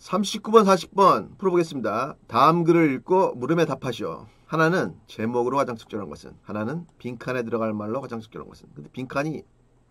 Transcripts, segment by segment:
39번, 40번 풀어보겠습니다. 다음 글을 읽고 물음에 답하시오. 하나는 제목으로 가장 적절한 것은, 하나는 빈칸에 들어갈 말로 가장 적절한 것은. 근데 빈칸이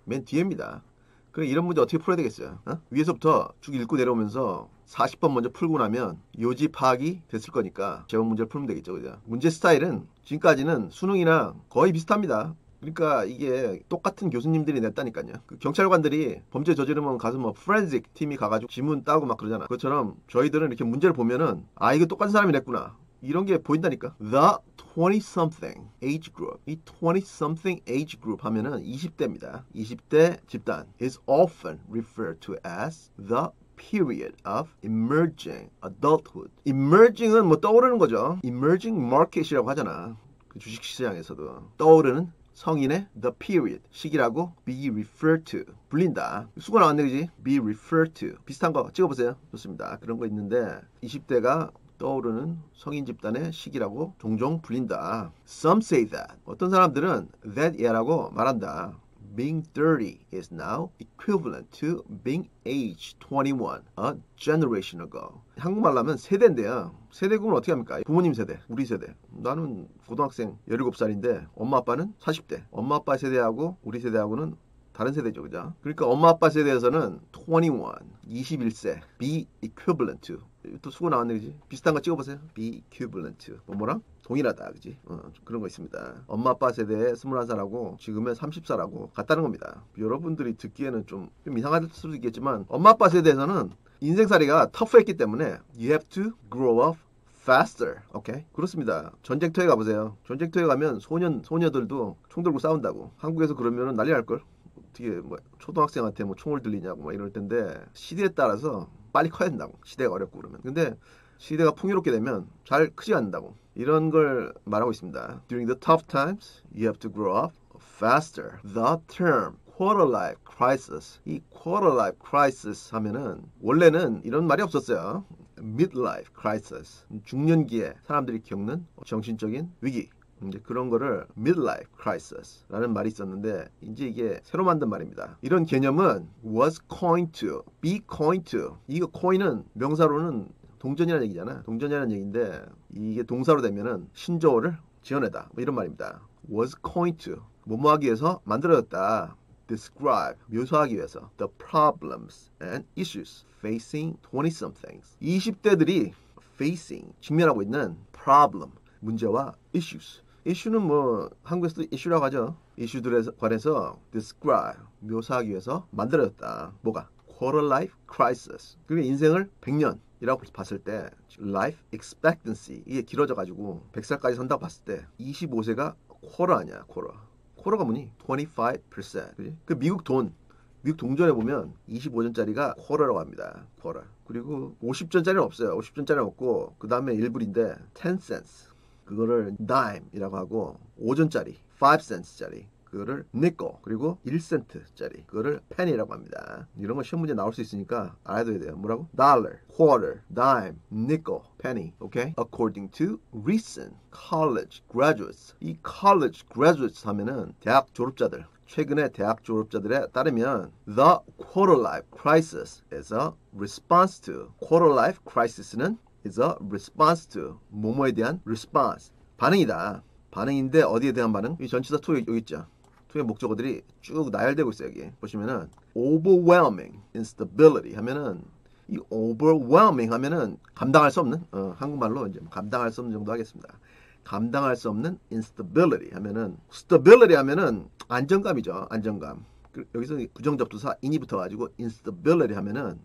맨 뒤입니다. 그래, 이런 문제 어떻게 풀어야 되겠어요? 위에서부터 쭉 읽고 내려오면서 40번 먼저 풀고 나면 요지 파악이 됐을 거니까 제목 문제를 풀면 되겠죠. 그죠? 문제 스타일은 지금까지는 수능이나 거의 비슷합니다. 그러니까 이게 똑같은 교수님들이 냈다니까요. 그 경찰관들이 범죄 저지르면 가서 뭐 프렌식 팀이 가가지고 지문 따고 막 그러잖아. 그것처럼 저희들은 이렇게 문제를 보면은 아, 이거 똑같은 사람이 냈구나, 이런 게 보인다니까. The 20-something age group. 이 20-something age group 하면은 20대입니다. 20대 집단 is often referred to as the period of emerging adulthood. emerging은 뭐 떠오르는 거죠. emerging market이라고 하잖아. 그 주식시장에서도 떠오르는 성인의 the period 시기라고 be referred to 불린다. 수고 나왔네, 그지? be referred to 비슷한 거 찍어보세요. 좋습니다. 그런 거 있는데 20대가 떠오르는 성인 집단의 시기라고 종종 불린다. Some say that. 어떤 사람들은 that 예라고 말한다. Being 30 is now equivalent to being age 21 a generation ago. 한국말로 하면 세대인데요. 세대구분 어떻게 합니까? 부모님 세대, 우리 세대. 나는 고등학생 17살인데 엄마 아빠는 40대. 엄마 아빠 세대하고 우리 세대하고는 다른 세대죠, 그죠? 그러니까 엄마 아빠 세대에서는 21세, be equivalent to. 또 수고 나왔네, 그지? 비슷한 거 찍어보세요. be equivalent to. 뭐랑? 동일하다, 그지? 그런 거 있습니다. 엄마 아빠 세대에 21살하고 지금의 30살하고 같다는 겁니다. 여러분들이 듣기에는 좀 이상할 수도 있겠지만 엄마 아빠 세대에서는 인생살이가 터프했기 때문에 you have to grow up faster. 오케이? 그렇습니다. 전쟁터에 가보세요. 전쟁터에 가면 소녀들도 총 들고 싸운다고. 한국에서 그러면은 난리 날걸. 어떻게 뭐 초등학생한테 뭐 총을 들리냐고 막 이럴 텐데 시대에 따라서 빨리 커야 된다고. 시대가 어렵고 그러면. 근데 시대가 풍요롭게 되면 잘 크지 않는다고. 이런 걸 말하고 있습니다. During the tough times, you have to grow up faster. The term quarter life crisis. 이 quarter life crisis 하면은 원래는 이런 말이 없었어요. midlife crisis. 중년기에 사람들이 겪는 정신적인 위기. 이제 그런 거를 midlife crisis라는 말이 있었는데 이제 이게 새로 만든 말입니다. 이런 개념은 was coined to, be coined to. 이거 coin은 명사로는 동전이라는 얘기잖아. 동전이라는 얘기인데 이게 동사로 되면은 신조어를 지어내다. 뭐 이런 말입니다. was coined to. 뭐뭐하기 위해서 만들어졌다. describe. 묘사하기 위해서. the problems and issues facing 20-somethings. 20대들이 facing. 직면하고 있는 problem. 문제와 issues. 이슈는 뭐 한국에서도 이슈라고 하죠. 이슈들에 관해서 describe, 묘사하기 위해서 만들어졌다. 뭐가? quarter life crisis. 그게 인생을 100년이라고 봤을 때 life expectancy 이게 길어져가지고 100살까지 산다고 봤을 때 25세가 quarter 아니야. quarter가 뭐니? 25%. 그지? 그 미국 동전에 보면 25전짜리가 quarter라고 합니다. quarter. 그리고 50전짜리는 없어요. 50전짜리는 없고 그 다음에 1불인데 10 cents. 그거를 dime이라고 하고 5전짜리 5cent짜리 그거를 nickel 그리고 1센트짜리 그거를 penny라고 합니다. 이런 거 시험 문제 나올 수 있으니까 알아둬야 돼요. 뭐라고? dollar, quarter, dime, nickel, penny. 오케이? According to recent college graduates. 이 college graduates 하면은 대학 졸업자들. 최근에 대학 졸업자들에 따르면 the quarter life crisis is a response to. quarter life crisis는 is a response to. 뭐뭐에 대한 response. 반응이다. 반응인데 어디에 대한 반응? 이 전치사 to 여기 있죠. to의 목적어들이 쭉 나열되고 있어요. 여기 보시면은 overwhelming instability 하면은 이 overwhelming 하면은 감당할 수 없는 한국말로 이제 감당할 수 없는 정도 하겠습니다. 감당할 수 없는 instability 하면은 stability 하면은 안정감이죠. 안정감. 여기서 부정접두사 in이 붙어가지고 instability 하면은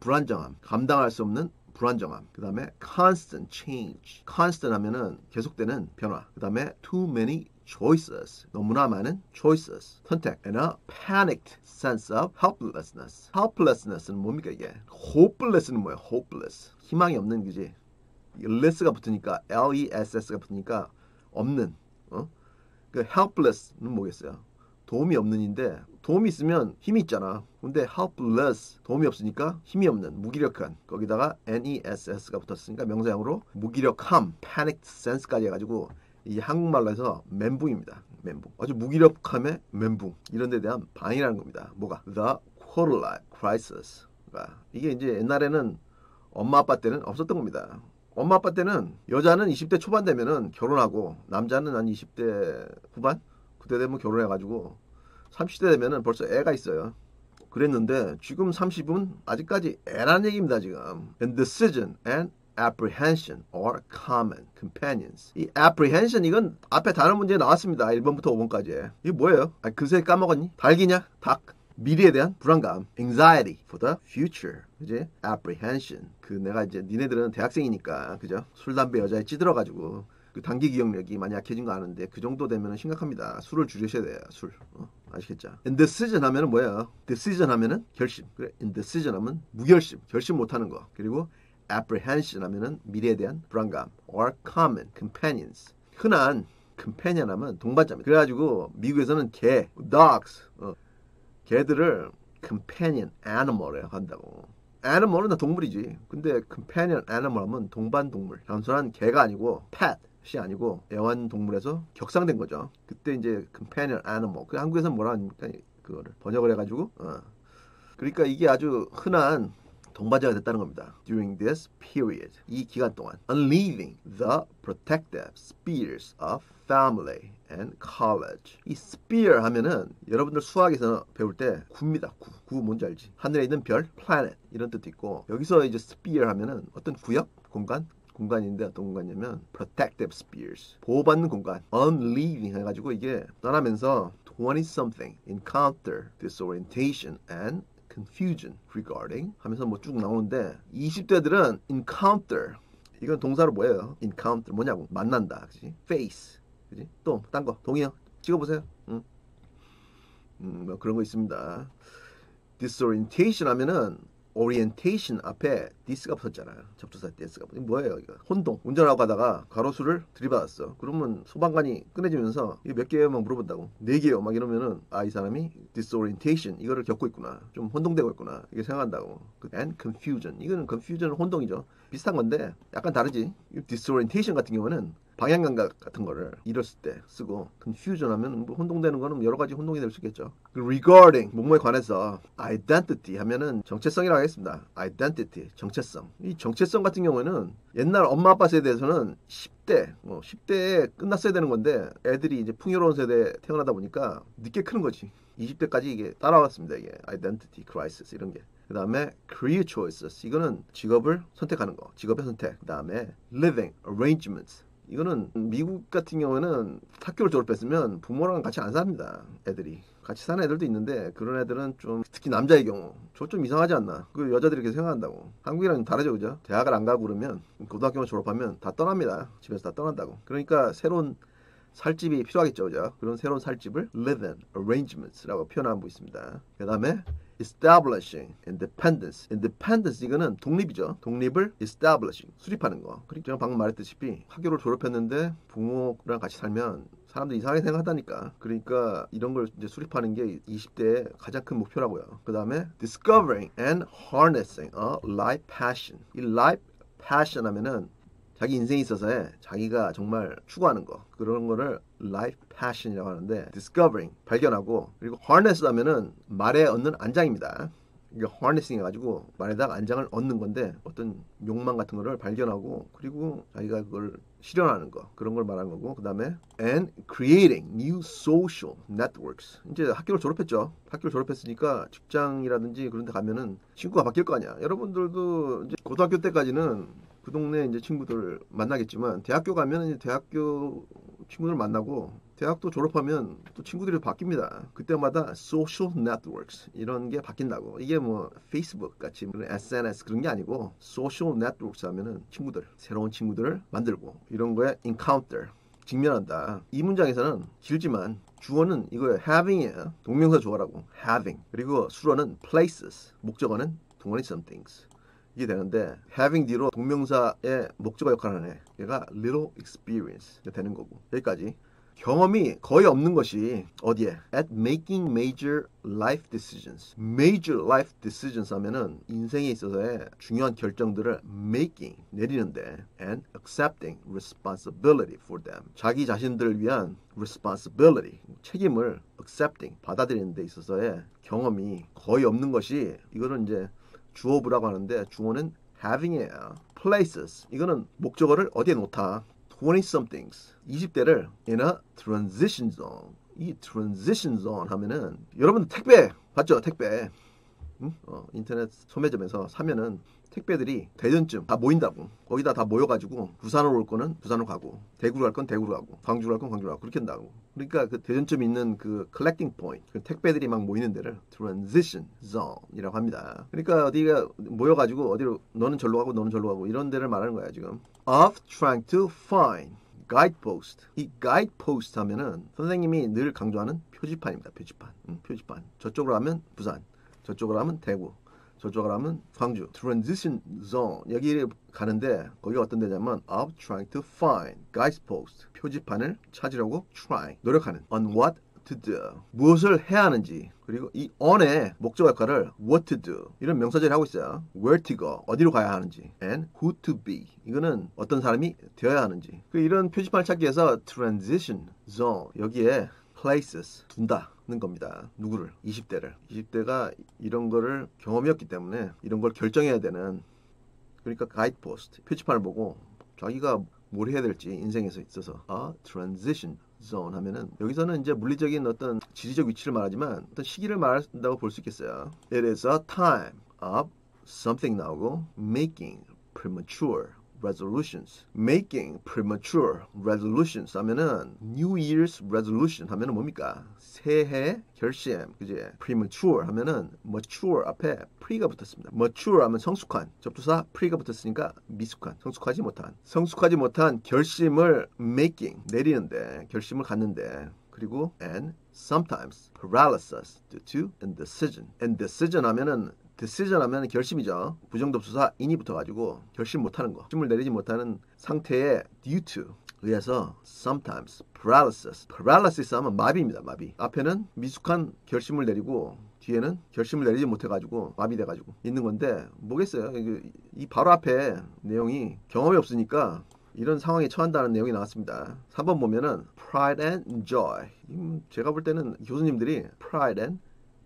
불안정함. 감당할 수 없는 불안정함. 그 다음에 constant change. constant 하면은 계속되는 변화. 그 다음에 too many choices. 너무나 많은 choices. 선택. and a panicked sense of helplessness. helplessness는 뭡니까 이게? hopeless는 뭐야? hopeless. 희망이 없는 거지. less가 붙으니까 less가 붙으니까 없는. 그 helpless는 뭐겠어요? 도움이 없는인데 도움이 있으면 힘이 있잖아. 근데 helpless 도움이 없으니까 힘이 없는 무기력한 거기다가 ness가 붙었으니까 명사형으로 무기력함 panicked sense까지 해가지고 이 한국말로 해서 멘붕입니다. 멘붕. 아주 무기력함의 멘붕 이런 데 대한 반응이라는 겁니다. 뭐가? The quarter life crisis. 이게 이제 옛날에는 엄마 아빠 때는 없었던 겁니다. 엄마 아빠 때는 여자는 20대 초반 되면은 결혼하고 남자는 한 20대 후반? 그때 되면 결혼해가지고 30대 되면은 벌써 애가 있어요. 그랬는데 지금 30은 아직까지 애란 얘기입니다 지금. Indecision and apprehension are common companions. 이 apprehension 이건 앞에 단어 문제에 나왔습니다. 1번부터 5번까지. 이게 뭐예요? 글쎄 까먹었니? 닭이냐? 닭. 미래에 대한 불안감, anxiety for the future, 그지? apprehension. 내가 이제 니네들은 대학생이니까, 그죠? 술, 담배, 여자에 찌들어가지고 그 단기 기억력이 많이 약해진 거 아는데 그 정도 되면 심각합니다. 술을 줄이셔야 돼요. 술. 아시겠죠? indecision 하면은 뭐예요? decision 하면은 결심. 그래, indecision 하면 무결심, 결심 못하는 거. 그리고 apprehension 하면은 미래에 대한 불안감. or common companions. 흔한 companion 하면 동반자입니다. 그래가지고 미국에서는 개, dogs, 개들을 companion animal이라고 한다고. animal은 동물이지. 근데 companion animal 하면 동반 동물. 단순한 개가 아니고 pet이 아니고 애완동물에서 격상된 거죠. 그때 이제 companion animal. 그 한국에서는 뭐라 하니까 그거를 번역을 해가지고. 그러니까 이게 아주 흔한 동반자가 됐다는 겁니다. During this period, 이 기간 동안, unleaving the protective spheres of family and college. 이 sphere 하면은 여러분들 수학에서 배울 때 구입니다. 구 뭔지 알지? 하늘에 있는 별, planet 이런 뜻도 있고 여기서 이제 sphere 하면은 어떤 구역, 공간인데 어떤 공간이냐면 protective spheres, 보호받는 공간. unleaving 해가지고 이게 떠나면서 20-something encounter disorientation and confusion regarding 하면서 뭐 쭉 나오는데 20대들은 encounter 이건 동사로 뭐예요? encounter 뭐냐고 만난다, 그지? face, 그지? 또 딴 거 동의어 찍어보세요. 뭐 그런 거 있습니다. disorientation 하면은 orientation 앞에 this가 붙었잖아요. 접두사 this가. 뭐예요 이거? 혼동. 운전하고 가다가 가로수를 들이받았어. 그러면 소방관이 끊어지면서 이게 몇 개요? 막 물어본다고. 4개요. 막 이러면은 이 사람이 disorientation 이거를 겪고 있구나. 좀 혼동되고 있구나. 이게 생각한다고. and confusion. 이거는 confusion은 혼동이죠. 비슷한 건데 약간 다르지. disorientation 같은 경우는 방향 감각 같은 거를 잃었을 때 쓰고 confusion 하면 뭐 혼동되는 거는 여러 가지 혼동이 될 수 있겠죠. regarding 뭐뭐에 관해서 identity 하면은 정체성이라고 하겠습니다. identity 정체성. 이 정체성 같은 경우에는 옛날 엄마 아빠 세대에서는 10대에 끝났어야 되는 건데 애들이 이제 풍요로운 세대에 태어나다 보니까 늦게 크는 거지. 20대까지 이게 따라왔습니다. 이게 identity crisis 이런 게. 그 다음에 career choices 이거는 직업을 선택하는 거. 직업의 선택. 그 다음에 living arrangements 이거는 미국 같은 경우에는 학교를 졸업했으면 부모랑 같이 안 삽니다. 애들이. 같이 사는 애들도 있는데 그런 애들은 좀 특히 남자의 경우 저 좀 이상하지 않나? 그 여자들이 그렇게 생각한다고. 한국이랑 다르죠, 그죠? 대학을 안 가고 그러면 고등학교만 졸업하면 다 떠납니다. 집에서 다 떠난다고. 그러니까 새로운 살집이 필요하겠죠, 그죠? 그런 새로운 살집을 live-in arrangements라고 표현하고 있습니다. 그 다음에 establishing independence. independence 이거는 독립이죠. 독립을 establishing 수립하는 거. 그리고 제가 방금 말했다시피 학교를 졸업했는데 부모랑 같이 살면 사람들이 이상하게 생각한다니까. 그러니까 이런 걸 이제 수립하는 게 20대의 가장 큰 목표라고요. 그 다음에 discovering and harnessing a life passion. 이 life passion 하면은 자기 인생에 있어서의 자기가 정말 추구하는 거 그런 거를 life passion이라고 하는데 discovering 발견하고 그리고 harness 하면은 말에 얻는 안장입니다. 이게 harnessing 해가지고 말에다가 안장을 얻는 건데 어떤 욕망 같은 거를 발견하고 그리고 자기가 그걸 실현하는 거 그런 걸 말하는 거고 그 다음에 and creating new social networks. 이제 학교를 졸업했죠. 학교를 졸업했으니까 직장이라든지 그런 데 가면은 친구가 바뀔 거 아니야. 여러분들도 이제 고등학교 때까지는 그 동네 이제 친구들 만나겠지만 대학교 가면 이제 대학교 친구들 만나고 대학도 졸업하면 또 친구들이 바뀝니다. 그때마다 social networks 이런 게 바뀐다고. 이게 뭐 페이스북 같이 SNS 그런 게 아니고 social networks 하면은 친구들, 새로운 친구들을 만들고 이런 거에 encounter 직면한다. 이 문장에서는 길지만 주어는 이거예요. having이에요. 동명사 주어라고. having. 그리고 수어는 places. 목적어는 20-somethings. 이게 되는데 having 뒤로 동명사의 목적어 역할을 하네. 얘가 little experience 되는 거고 여기까지. 경험이 거의 없는 것이 어디에? At making major life decisions. Major life decisions 하면은 인생에 있어서의 중요한 결정들을 making 내리는데 and accepting responsibility for them. 자기 자신들을 위한 responsibility 책임을 accepting 받아들이는 데 있어서의 경험이 거의 없는 것이 이거는 이제 주어부라고 하는데 주어는 having이에요. places 이거는 목적어를 어디에 놓다. 20-somethings 20대를 in a transition zone. 이 transition zone 하면은 여러분 택배 봤죠? 택배 응? 인터넷 소매점에서 사면은 택배들이 대전쯤 다 모인다고. 거기다 다 모여가지고 부산으로 올 거는 부산으로 가고 대구로 갈 건 대구로 가고 광주로 갈 건 광주로 가고 그렇게 한다고. 그러니까 그 대전쯤 있는 그 collecting point 그 택배들이 막 모이는 데를 transition zone이라고 합니다. 그러니까 어디가 모여가지고 어디로 너는 절로 가고 너는 절로 가고 이런 데를 말하는 거야 지금. of trying to find guidepost. 이 guidepost 하면은 선생님이 늘 강조하는 표지판입니다. 표지판. 표지판. 저쪽으로 가면 부산, 저쪽으로 가면 대구, 저쪽으로 가면 광주. transition zone. 여기 가는데 거기가 어떤 데냐면 of trying to find guidepost. 표지판을 찾으려고 try. 노력하는. on what to do. 무엇을 해야 하는지. 그리고 이 on의 목적 역할을 what to do. 이런 명사절이 하고 있어요. where to go. 어디로 가야 하는지. and who to be. 이거는 어떤 사람이 되어야 하는지. 이런 표지판을 찾기 위해서 transition zone. 여기에 places 둔다는 겁니다. 누구를? 20대를. 20대가 이런 거를 경험이 없기 때문에 이런 걸 결정해야 되는 그러니까 guidepost 표지판을 보고 자기가 뭘 해야 될지 인생에서 있어서 transition zone 하면은 여기서는 이제 물리적인 어떤 지리적 위치를 말하지만 어떤 시기를 말한다고 볼 수 있겠어요. It is a time of something 나오고 making premature resolutions. making premature resolutions 하면은 New Year's resolution 하면은 뭡니까? 새해 결심. 그지? premature 하면은 mature 앞에 pre가 붙었습니다. mature 하면 성숙한. 접두사 pre가 붙었으니까 미숙한. 성숙하지 못한 결심을 making 내리는데 결심을 갖는데 그리고 and sometimes paralysis due to indecision. indecision 하면은 decision 하면 결심이죠. 부정접수사 in이 붙어가지고 결심 못하는 거. 결심을 내리지 못하는 상태에 due to 의해서 sometimes paralysis 하면 마비입니다. 마비. 앞에는 미숙한 결심을 내리고 뒤에는 결심을 내리지 못해가지고 마비돼가지고 있는 건데 뭐겠어요. 이 바로 앞에 내용이 경험이 없으니까 이런 상황에 처한다는 내용이 나왔습니다. 3번 보면은 pride and joy. 제가 볼 때는 교수님들이 pride and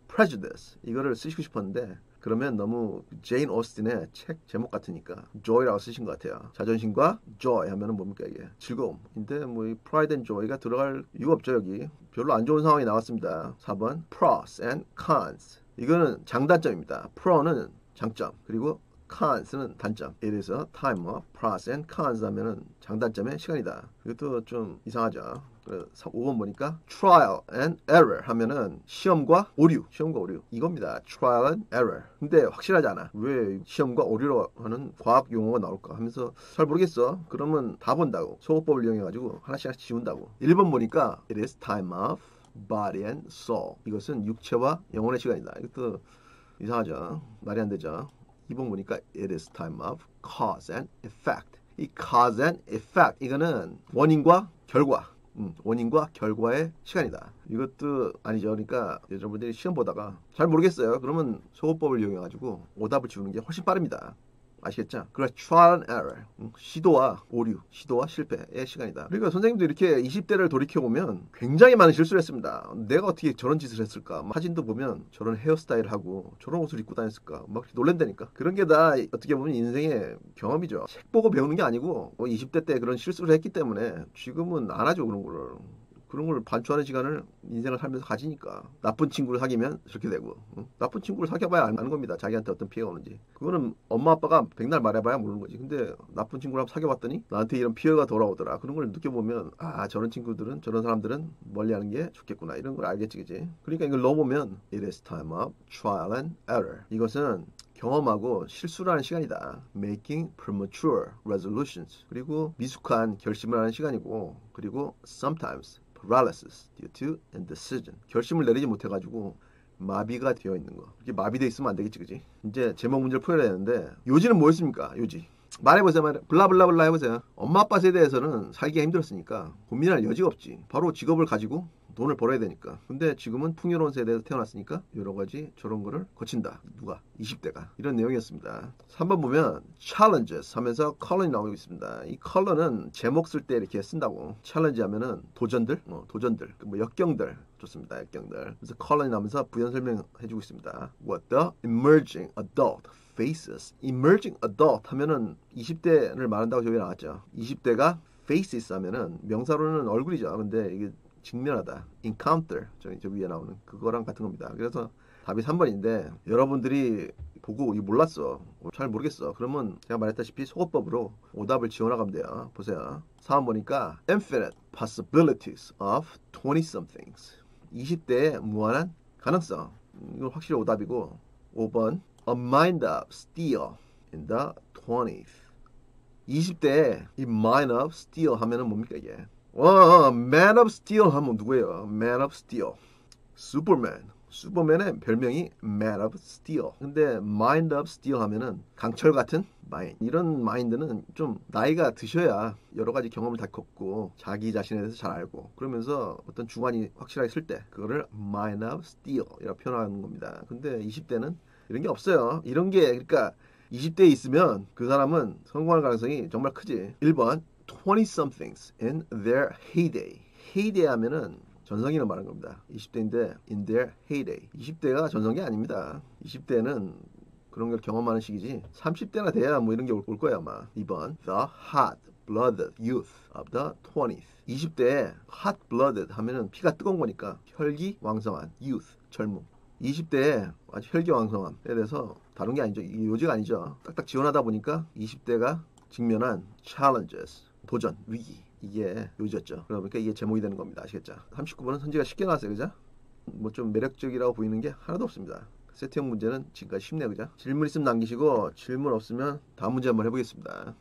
prejudice 이거를 쓰시고 싶었는데 그러면 너무 제인 오스틴의 책 제목 같으니까 joy라고 쓰신 것 같아요. 자존심과 joy 하면은 뭡니까 이게? 즐거움인데 뭐 이 pride and joy가 들어갈 이유가 없죠 여기. 별로 안 좋은 상황이 나왔습니다. 4번 pros and cons. 이거는 장단점입니다. pro는 장점 그리고 cons는 단점. It is a time of pros and cons 하면은 장단점의 시간이다. 이것도 좀 이상하죠. 그래서 5번 보니까 trial and error 하면은 시험과 오류 이겁니다. trial and error. 근데 확실하지 않아. 왜 시험과 오류로 하는 과학 용어가 나올까 하면서 잘 모르겠어. 그러면 다 본다고. 소거법을 이용해가지고 하나씩 지운다고. 1번 보니까 it is time of body and soul. 이것은 육체와 영혼의 시간이다. 이것도 이상하죠. 말이 안 되죠. 2번 보니까 it is time of cause and effect. 이 cause and effect 이거는 원인과 결과. 원인과 결과의 시간이다. 이것도 아니죠. 그러니까 여러분들이 시험 보다가 잘 모르겠어요. 그러면 소거법을 이용해가지고 오답을 지우는 게 훨씬 빠릅니다. 아시겠죠? 그래서 trial and error. 시도와 오류, 시도와 실패의 시간이다. 그러니까 선생님도 이렇게 20대를 돌이켜보면 굉장히 많은 실수를 했습니다. 내가 어떻게 저런 짓을 했을까? 사진도 보면 저런 헤어스타일을 하고 저런 옷을 입고 다녔을까? 막 놀란다니까. 그런 게 다 어떻게 보면 인생의 경험이죠. 책 보고 배우는 게 아니고 20대 때 그런 실수를 했기 때문에 지금은 안 하죠. 그런 걸 반추하는 시간을 인생을 살면서 가지니까. 나쁜 친구를 사귀면 저렇게 되고 나쁜 친구를 사귀어봐야 아는 겁니다. 자기한테 어떤 피해가 오는지. 그거는 엄마 아빠가 백날 말해봐야 모르는 거지. 근데 나쁜 친구를 한번 사귀어봤더니 나한테 이런 피해가 돌아오더라. 그런 걸 느껴보면 저런 친구들은 저런 사람들은 멀리하는 게 좋겠구나. 이런 걸 알겠지. 그지? 그러니까 이걸 넣어보면 it is time of trial and error. 이것은 경험하고 실수를 하는 시간이다. Making premature resolutions. 그리고 미숙한 결심을 하는 시간이고 그리고 sometimes paralysis due to indecision. 결심을 내리지 못해가지고 마비가 되어 있는 거. 이렇게 마비되어 있으면 안 되겠지, 그지? 이제 제목 문제를 풀어야 되는데 요지는 뭐였습니까? 요지. 말해보세요. 블라블라블라 해보세요. 엄마 아빠 세대에서는 살기가 힘들었으니까 고민할 여지가 없지. 바로 직업을 가지고 돈을 벌어야 되니까. 근데 지금은 풍요로운 세대에서 태어났으니까 여러 가지 저런 거를 거친다. 누가? 20대가. 이런 내용이었습니다. 3번 보면 challenges 하면서 color이 나오고 있습니다. 이 color는 제목 쓸 때 이렇게 쓴다고. challenge 하면은 도전들, 뭐 역경들. 좋습니다. 역경들. 그래서 color이 나오면서 부연 설명해주고 있습니다. What the emerging adult faces. emerging adult 하면은 20대를 말한다고 저기 나왔죠. 20대가 faces 하면은 명사로는 얼굴이죠. 근데 이게 직면하다. encounter 저 위에 나오는 그거랑 같은 겁니다. 그래서 답이 3번인데 여러분들이 보고 이거 몰랐어. 잘 모르겠어. 그러면 제가 말했다시피 속어법으로 오답을 지어나가면 돼요. 보세요. 4번 보니까 infinite possibilities of 20-somethings. 20대의 무한한 가능성. 이건 확실히 오답이고 5번 A mind of steel in the 20th. 20대에 이 mind of steel 하면은 뭡니까 이게? Man of steel 하면 누구예요? Man of steel. 슈퍼맨. 슈퍼맨의 별명이 Man of Steel. 근데 Mind of Steel 하면은 강철 같은 마인드. 이런 마인드는 좀 나이가 드셔야 여러 가지 경험을 다 겪고 자기 자신에 대해서 잘 알고 그러면서 어떤 주관이 확실하게 쓸 때 그거를 Mind of Steel 이라고 표현하는 겁니다. 근데 20대는 이런 게 없어요. 이런 게 그러니까 20대에 있으면 그 사람은 성공할 가능성이 정말 크지. 1번 20-somethings in their heyday. heyday 하면은 전성기를 말하는 겁니다. 20대인데 in their heyday. 20대가 전성기 아닙니다. 20대는 그런 걸 경험하는 시기지. 30대나 돼야 뭐 이런 게 올 거야 아마. 2번 The hot-blooded youth of the 20th. 20대에 hot-blooded 하면은 피가 뜨거운 거니까 혈기왕성한 youth, 젊음. 20대에 아주 혈기왕성함에 대해서 다른 게 아니죠. 이게 요지가 아니죠. 딱딱 지원하다 보니까 20대가 직면한 challenges, 도전, 위기. 이게 요지였죠. 그러니까 이게 제목이 되는 겁니다. 아시겠죠? 39번은 선지가 쉽게 나왔어요. 그죠? 뭐 좀 매력적이라고 보이는 게 하나도 없습니다. 세트형 문제는 지금까지 쉽네요. 그죠? 질문 있으면 남기시고 질문 없으면 다음 문제 한번 해보겠습니다.